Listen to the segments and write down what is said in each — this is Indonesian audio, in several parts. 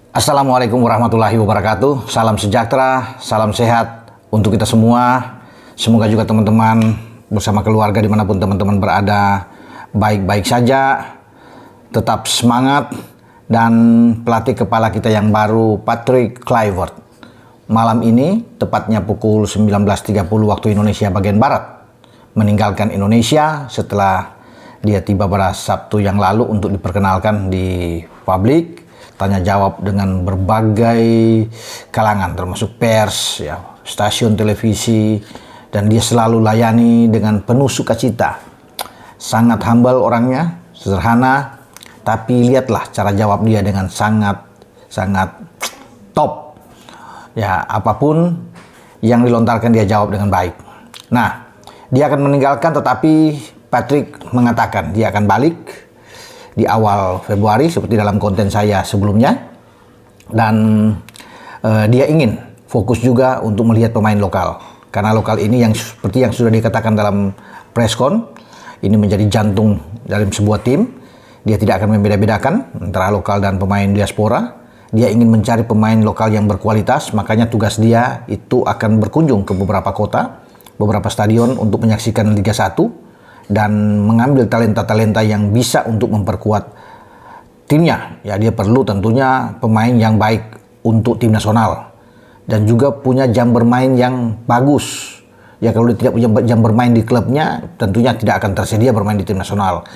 Assalamualaikum warahmatullahi wabarakatuh. Salam sejahtera, salam sehat untuk kita semua. Semoga juga teman-teman bersama keluarga dimanapun teman-teman berada baik-baik saja, tetap semangat. Dan pelatih kepala kita yang baru, Patrick Kluivert, malam ini tepatnya pukul 19.30 waktu Indonesia bagian Barat, meninggalkan Indonesia setelah dia tiba pada Sabtu yang lalu untuk diperkenalkan di publik, tanya jawab dengan berbagai kalangan termasuk pers, ya, stasiun televisi, dan dia selalu layani dengan penuh sukacita. Sangat humble orangnya, sederhana, tapi lihatlah cara jawab dia dengan sangat top. Ya, apapun yang dilontarkan dia jawab dengan baik. Nah, dia akan meninggalkan, tetapi Patrick mengatakan dia akan balik di awal Februari seperti dalam konten saya sebelumnya, dan dia ingin fokus juga untuk melihat pemain lokal, karena lokal ini yang seperti yang sudah dikatakan dalam preskon, ini menjadi jantung dari sebuah tim. Dia tidak akan membeda-bedakan antara lokal dan pemain diaspora. Dia ingin mencari pemain lokal yang berkualitas, makanya tugas dia itu akan berkunjung ke beberapa kota, beberapa stadion untuk menyaksikan Liga 1 dan mengambil talenta-talenta yang bisa untuk memperkuat timnya. Ya, dia perlu tentunya pemain yang baik untuk tim nasional dan juga punya jam bermain yang bagus. Ya, kalau dia tidak punya jam bermain di klubnya, tentunya tidak akan tersedia bermain di tim nasional.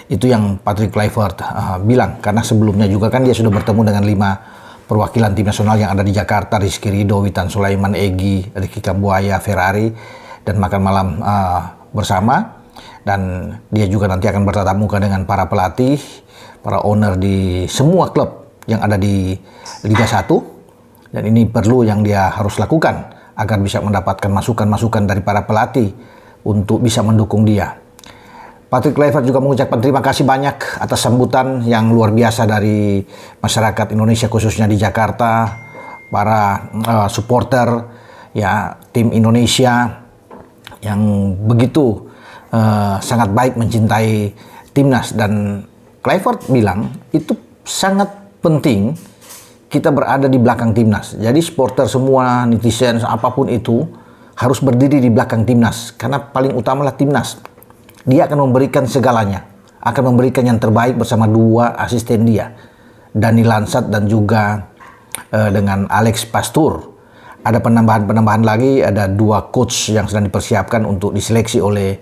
Itu yang Patrick Kluivert bilang, karena sebelumnya juga kan dia sudah bertemu dengan 5 perwakilan tim nasional yang ada di Jakarta, Rizky Ridho, Witan Sulaiman, Egy, Ricky Kambuaya, Ferrari, dan makan malam bersama. Dan dia juga nanti akan bertatap muka dengan para pelatih, para owner di semua klub yang ada di Liga 1. Dan ini perlu yang dia harus lakukan agar bisa mendapatkan masukan-masukan dari para pelatih untuk bisa mendukung dia. Patrick Kluivert juga mengucapkan terima kasih banyak atas sambutan yang luar biasa dari masyarakat Indonesia, khususnya di Jakarta, para supporter, ya, tim Indonesia yang begitu sangat baik mencintai timnas. Dan Kluivert bilang itu sangat penting kita berada di belakang timnas. Jadi supporter semua, netizen, apapun itu harus berdiri di belakang timnas, karena paling utamalah timnas. Dia akan memberikan segalanya, akan memberikan yang terbaik bersama 2 asisten dia, Dani Lansat dan juga dengan Alex Pastur. Ada penambahan lagi, ada 2 coach yang sedang dipersiapkan untuk diseleksi oleh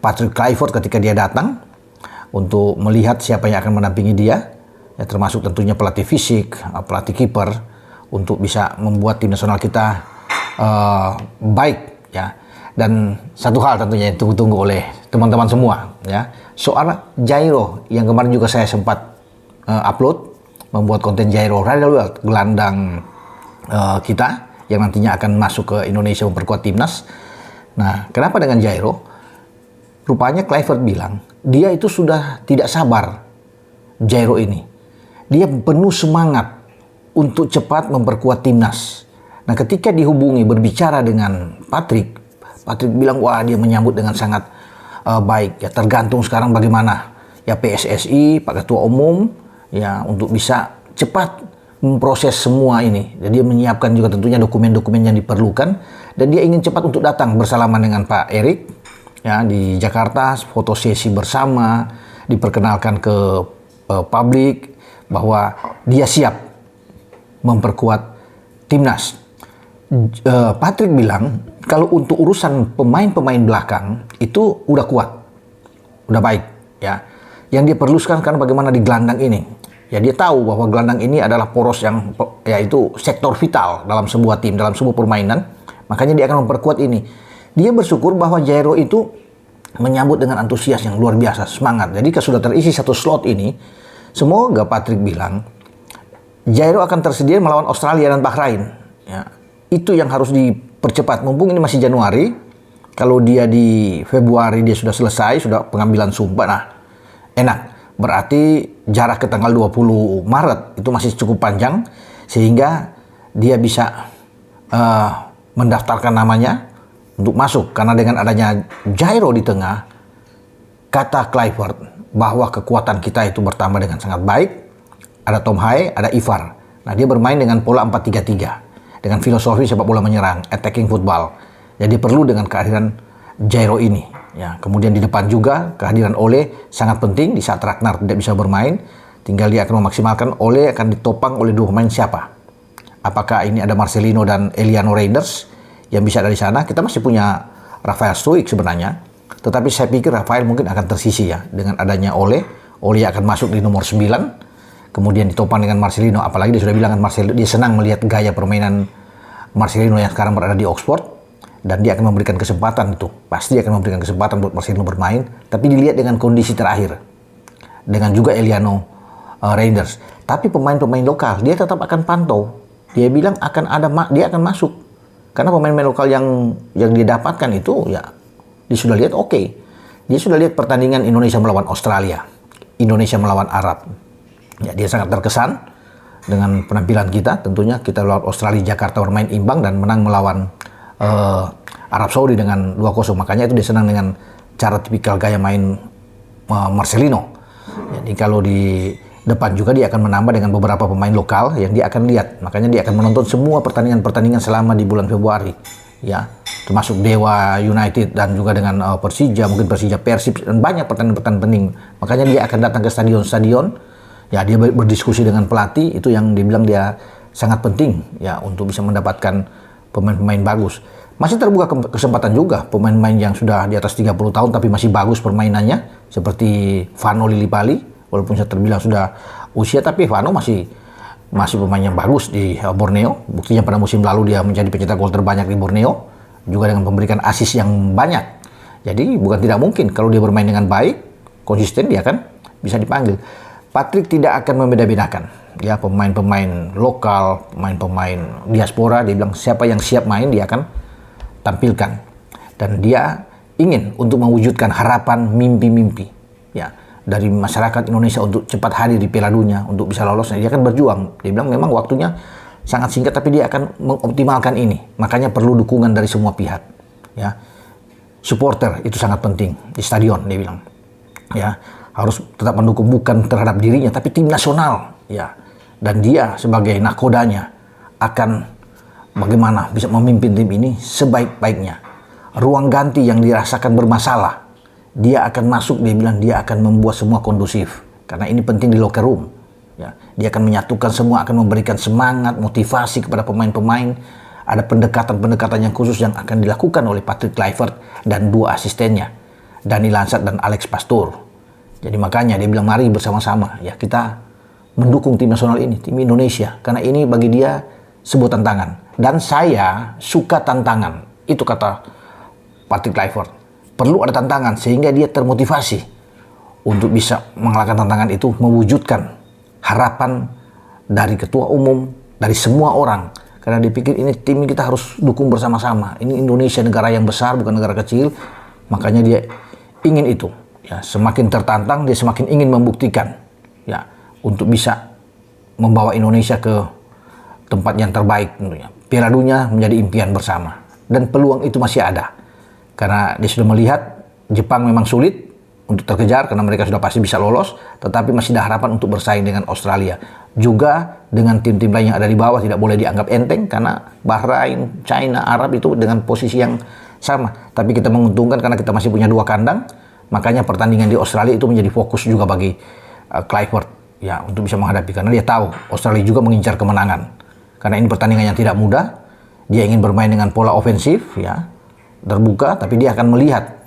Patrick Kluivert ketika dia datang untuk melihat siapa yang akan mendampingi dia, ya, termasuk tentunya pelatih fisik, pelatih kiper, untuk bisa membuat tim nasional kita baik, ya. Dan satu hal tentunya yang tunggu-tunggu oleh teman-teman semua, ya, soal Jairo yang kemarin juga saya sempat upload, membuat konten Jairo Riedewald, gelandang kita yang nantinya akan masuk ke Indonesia memperkuat timnas. Nah, kenapa dengan Jairo? Rupanya Kluivert bilang dia itu sudah tidak sabar, Jairo ini. Dia penuh semangat untuk cepat memperkuat timnas. Nah, ketika dihubungi berbicara dengan Patrick bilang, wah, dia menyambut dengan sangat baik. Ya, tergantung sekarang bagaimana ya PSSI, Pak Ketua Umum, ya, untuk bisa cepat memproses semua ini. Jadi dia menyiapkan juga tentunya dokumen-dokumen yang diperlukan, dan dia ingin cepat untuk datang bersalaman dengan Pak Erik, ya, di Jakarta, foto sesi bersama, diperkenalkan ke publik bahwa dia siap memperkuat timnas. Patrick bilang kalau untuk urusan pemain-pemain belakang itu udah kuat, udah baik, ya. Yang dia perlu sekarang kan bagaimana di gelandang ini. Ya, dia tahu bahwa gelandang ini adalah poros yang, yaitu sektor vital dalam sebuah tim, dalam sebuah permainan. Makanya dia akan memperkuat ini. Dia bersyukur bahwa Jairo itu menyambut dengan antusias yang luar biasa, semangat. Jadi sudah terisi 1 slot ini, semoga Patrick bilang Jairo akan tersedia melawan Australia dan Bahrain. Ya, itu yang harus dipercepat. Mumpung ini masih Januari, kalau dia di Februari dia sudah selesai, sudah pengambilan sumpah, nah enak. Berarti jarak ke tanggal 20 Maret itu masih cukup panjang, sehingga dia bisa mendaftarkan namanya untuk masuk. Karena dengan adanya Jairo di tengah, kata Kluivert bahwa kekuatan kita itu bertambah dengan sangat baik. Ada Tom Haye, ada Ivar. Nah, dia bermain dengan pola 4-3-3 dengan filosofi sepak bola menyerang, attacking football. Jadi perlu dengan kehadiran Jairo ini. Ya, kemudian di depan juga kehadiran Ole sangat penting di saat Ragnar tidak bisa bermain. Tinggal dia akan memaksimalkan. Ole akan ditopang oleh dua pemain siapa? Apakah ini ada Marcelino dan Eliano Reinders yang bisa dari sana? Kita masih punya Rafael Stoic sebenarnya. Tetapi saya pikir Rafael mungkin akan tersisi ya dengan adanya Ole. Ole akan masuk di nomor 9. Kemudian ditopang dengan Marcelino, apalagi dia sudah bilang kan Marcelino, dia senang melihat gaya permainan Marcelino yang sekarang berada di Oxford, dan dia akan memberikan kesempatan itu. Pasti akan memberikan kesempatan buat Marcelino bermain, tapi dilihat dengan kondisi terakhir. Dengan juga Eliano Reinders. Tapi pemain-pemain lokal, dia tetap akan pantau. Dia bilang dia akan masuk. Karena pemain-pemain lokal yang dia dapatkan itu, ya, dia sudah lihat oke. Dia sudah lihat pertandingan Indonesia melawan Australia, Indonesia melawan Arab. Ya, dia sangat terkesan dengan penampilan kita. Tentunya kita lawan Australia Jakarta bermain imbang dan menang melawan Arab Saudi dengan 2-0. Makanya itu dia senang dengan cara tipikal gaya main Marcelino. Jadi kalau di depan juga dia akan menambah dengan beberapa pemain lokal yang dia akan lihat. Makanya dia akan menonton semua pertandingan-pertandingan selama di bulan Februari. Ya, termasuk Dewa United dan juga dengan Persija, mungkin Persija Persib, dan banyak pertandingan-pertandingan penting. Makanya dia akan datang ke stadion-stadion. Ya, dia berdiskusi dengan pelatih, itu yang dibilang dia sangat penting ya untuk bisa mendapatkan pemain-pemain bagus. Masih terbuka kesempatan juga pemain-pemain yang sudah di atas 30 tahun tapi masih bagus permainannya, seperti Vano Lillipali, walaupun saya terbilang sudah usia, tapi Vano masih pemain yang bagus di Borneo. Buktinya pada musim lalu dia menjadi pencetak gol terbanyak di Borneo, juga dengan memberikan assist yang banyak. Jadi bukan tidak mungkin kalau dia bermain dengan baik, konsisten, dia kan bisa dipanggil. Patrick tidak akan membeda-bedakan ya pemain-pemain lokal, pemain-pemain diaspora. Dia bilang siapa yang siap main dia akan tampilkan, dan dia ingin untuk mewujudkan harapan mimpi-mimpi ya dari masyarakat Indonesia untuk cepat hadir di Piala Dunia untuk bisa lolos. Nah, dia akan berjuang. Dia bilang memang waktunya sangat singkat, tapi dia akan mengoptimalkan ini. Makanya perlu dukungan dari semua pihak ya. Supporter itu sangat penting di stadion, dia bilang ya. Harus tetap mendukung bukan terhadap dirinya tapi tim nasional ya, dan dia sebagai nakodanya akan bagaimana bisa memimpin tim ini sebaik-baiknya. Ruang ganti yang dirasakan bermasalah, dia akan masuk. Dia bilang dia akan membuat semua kondusif karena ini penting di locker room ya. Dia akan menyatukan semua, akan memberikan semangat, motivasi kepada pemain-pemain. Ada pendekatan-pendekatan yang khusus yang akan dilakukan oleh Patrick Kluivert dan dua asistennya, Dani Lansat dan Alex Pastoor. Jadi makanya dia bilang mari bersama-sama ya kita mendukung tim nasional ini, tim Indonesia, karena ini bagi dia sebuah tantangan. Dan saya suka tantangan. Itu kata Patrick Kluivert. Perlu ada tantangan sehingga dia termotivasi untuk bisa mengalahkan tantangan itu, mewujudkan harapan dari ketua umum, dari semua orang. Karena dipikir ini tim kita harus dukung bersama-sama. Ini Indonesia, negara yang besar, bukan negara kecil. Makanya dia ingin itu. Ya, semakin tertantang dia semakin ingin membuktikan ya untuk bisa membawa Indonesia ke tempat yang terbaik tentunya. Piala Dunia menjadi impian bersama dan peluang itu masih ada karena dia sudah melihat Jepang memang sulit untuk terkejar karena mereka sudah pasti bisa lolos, tetapi masih ada harapan untuk bersaing dengan Australia juga dengan tim-tim lain yang ada di bawah. Tidak boleh dianggap enteng karena Bahrain, China, Arab itu dengan posisi yang sama, tapi kita menguntungkan karena kita masih punya dua kandang. Makanya pertandingan di Australia itu menjadi fokus juga bagi Kluivert ya untuk bisa menghadapi, karena dia tahu Australia juga mengincar kemenangan. Karena ini pertandingan yang tidak mudah. Dia ingin bermain dengan pola ofensif ya, terbuka, tapi dia akan melihat,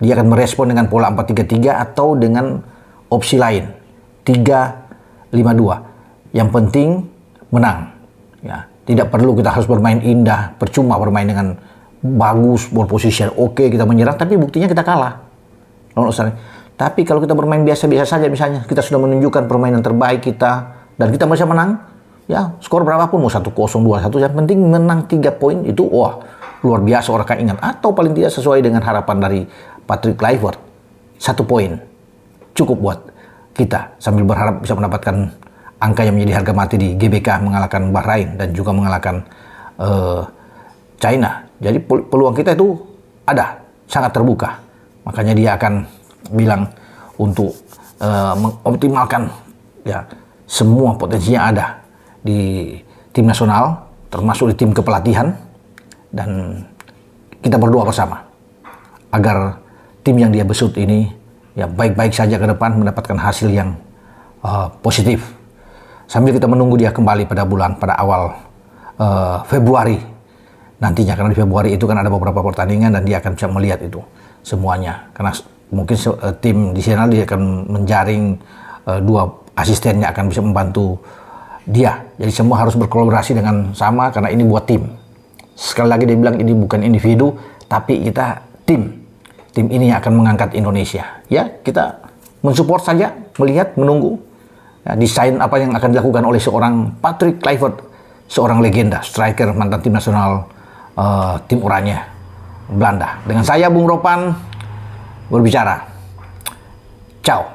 dia akan merespon dengan pola 4-3-3 atau dengan opsi lain 3-5-2. Yang penting menang ya. Tidak perlu kita harus bermain indah, percuma bermain dengan bagus ball position, oke kita menyerang tapi buktinya kita kalah. Tapi kalau kita bermain biasa-biasa saja, misalnya kita sudah menunjukkan permainan terbaik kita dan kita bisa menang ya, skor berapapun mau 1-0, 2-1, yang penting menang 3 poin itu wah luar biasa, orang akan ingat. Atau paling tidak sesuai dengan harapan dari Patrick Kluivert, 1 poin cukup buat kita sambil berharap bisa mendapatkan angka yang menjadi harga mati di GBK, mengalahkan Bahrain dan juga mengalahkan China. Jadi peluang kita itu ada, sangat terbuka. Makanya dia akan bilang untuk mengoptimalkan ya semua potensinya ada di tim nasional, termasuk di tim kepelatihan, dan kita berdoa bersama agar tim yang dia besut ini ya baik-baik saja ke depan, mendapatkan hasil yang positif. Sambil kita menunggu dia kembali pada awal Februari nantinya, karena di Februari itu kan ada beberapa pertandingan dan dia akan bisa melihat itu semuanya. Karena mungkin tim di sana dia akan menjaring dua asistennya akan bisa membantu dia. Jadi semua harus berkolaborasi dengan sama karena ini buat tim. Sekali lagi dia bilang ini bukan individu tapi kita tim. Tim ini yang akan mengangkat Indonesia. Ya, kita mensupport saja, melihat, menunggu ya, desain apa yang akan dilakukan oleh seorang Patrick Kluivert, seorang legenda striker mantan tim nasional tim Oranje Belanda. Dengan saya Bung Ropan berbicara. Ciao.